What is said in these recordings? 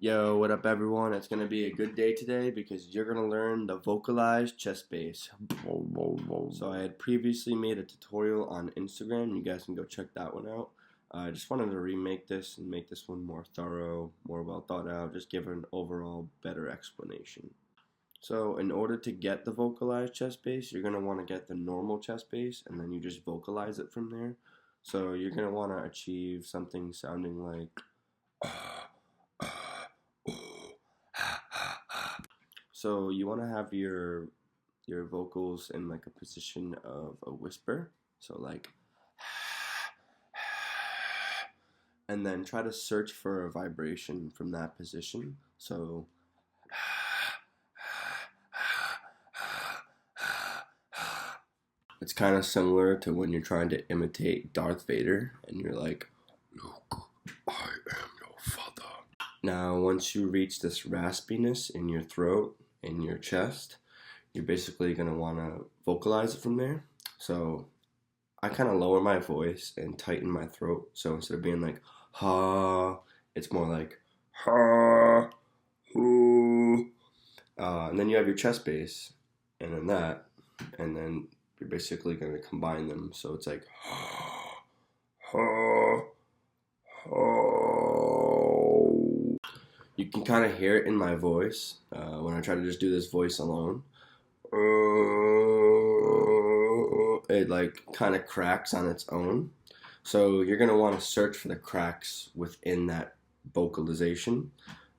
Yo, what up, everyone? It's gonna be a good day today because you're gonna learn the vocalized chest bass. So I had previously made a tutorial on Instagram. You guys can go check that one out. I just wanted to remake this and make this one more thorough, more well thought out, just give an overall better explanation. So in order to get the vocalized chest bass, you're gonna want to get the normal chest bass and then you just vocalize it from there. So you're gonna want to achieve something sounding like so you want to have your vocals in like a position of a whisper. So like and then try to search for a vibration from that position. So it's kind of similar to when you're trying to imitate Darth Vader and you're like, Luke, I am your father. Now, once you reach this raspiness in your throat, in your chest, you're basically going to want to vocalize it from there. So I kind of lower my voice and tighten my throat. So instead of being like, ha, it's more like, ha, hoo. And then you have your chest bass, and then that, and then you're basically going to combine them. So it's like, ha, ha, ha. You can kind of hear it in my voice when I try to just do this voice alone. It like kind of cracks on its own. So you're going to want to search for the cracks within that vocalization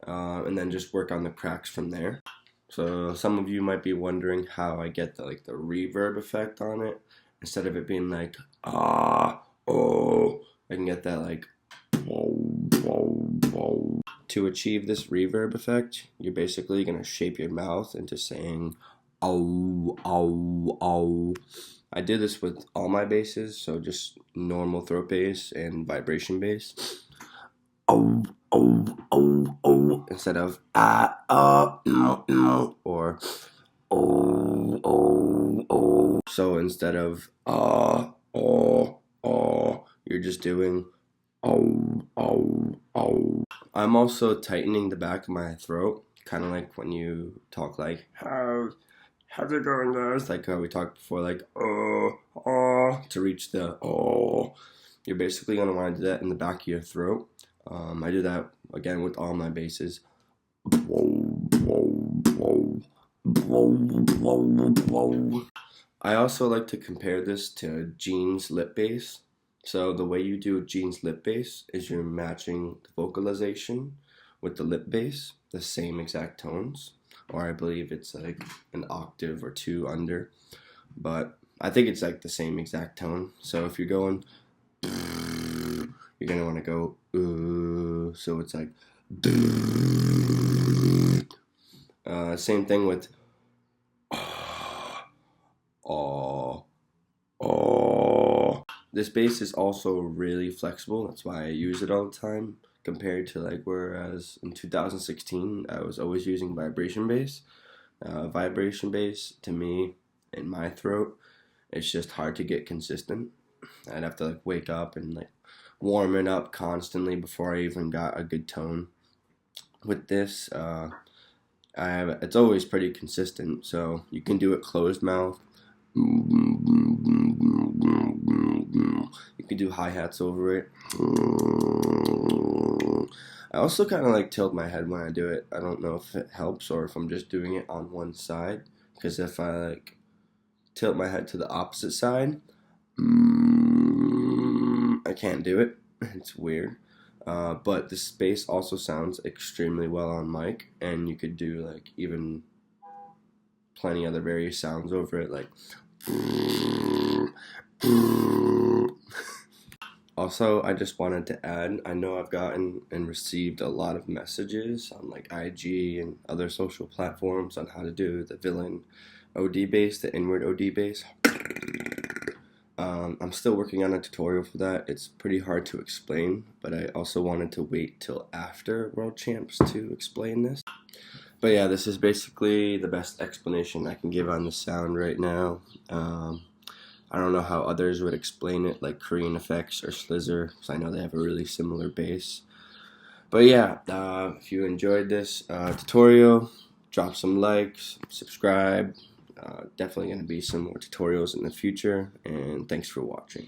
and then just work on the cracks from there. So some of you might be wondering how I get the reverb effect on it. Instead of it being like ah, oh, I can get that like to achieve this reverb effect, you're basically going to shape your mouth into saying oh, oh, oh. I did this with all my basses, so just normal throat bass and vibration bass. Oh, oh, oh, oh, instead of no, no, or oh. So instead of oh, you're just doing oh. I'm also tightening the back of my throat, kind of like when you talk like, how's it going, guys? Like how we talked before, like, to reach the You're basically going to want to do that in the back of your throat. I do that, again, with all my basses. I also like to compare this to Gene's lip bass. So the way you do Gene's lip bass is you're matching the vocalization with the lip bass, the same exact tones, or I believe it's like an octave or two under, but I think it's like the same exact tone. So if you're going, you're gonna want to go, so it's like, same thing with, This bass is also really flexible. That's why I use it all the time. Compared to like whereas in 2016 I was always using vibration bass. Vibration bass to me in my throat, it's just hard to get consistent. I'd have to like wake up and like warm it up constantly before I even got a good tone. With this, it's always pretty consistent. So you can do it closed mouth. You can do hi-hats over it. I also kind of like tilt my head when I do it. I don't know if it helps or if I'm just doing it on one side. Because if I like tilt my head to the opposite side, I can't do it. It's weird. But this bass also sounds extremely well on mic. And you could do like even plenty other various sounds over it, like also, I just wanted to add, I know I've gotten and received a lot of messages on like IG and other social platforms on how to do the villain OD bass, the inward OD bass. I'm still working on a tutorial for that. It's pretty hard to explain, but I also wanted to wait till after World Champs to explain this. But yeah, this is basically the best explanation I can give on the sound right now. I don't know how others would explain it, like Korean Effects or Slizzer, because I know they have a really similar bass. But yeah, if you enjoyed this tutorial, drop some likes, subscribe. Definitely going to be some more tutorials in the future, and thanks for watching.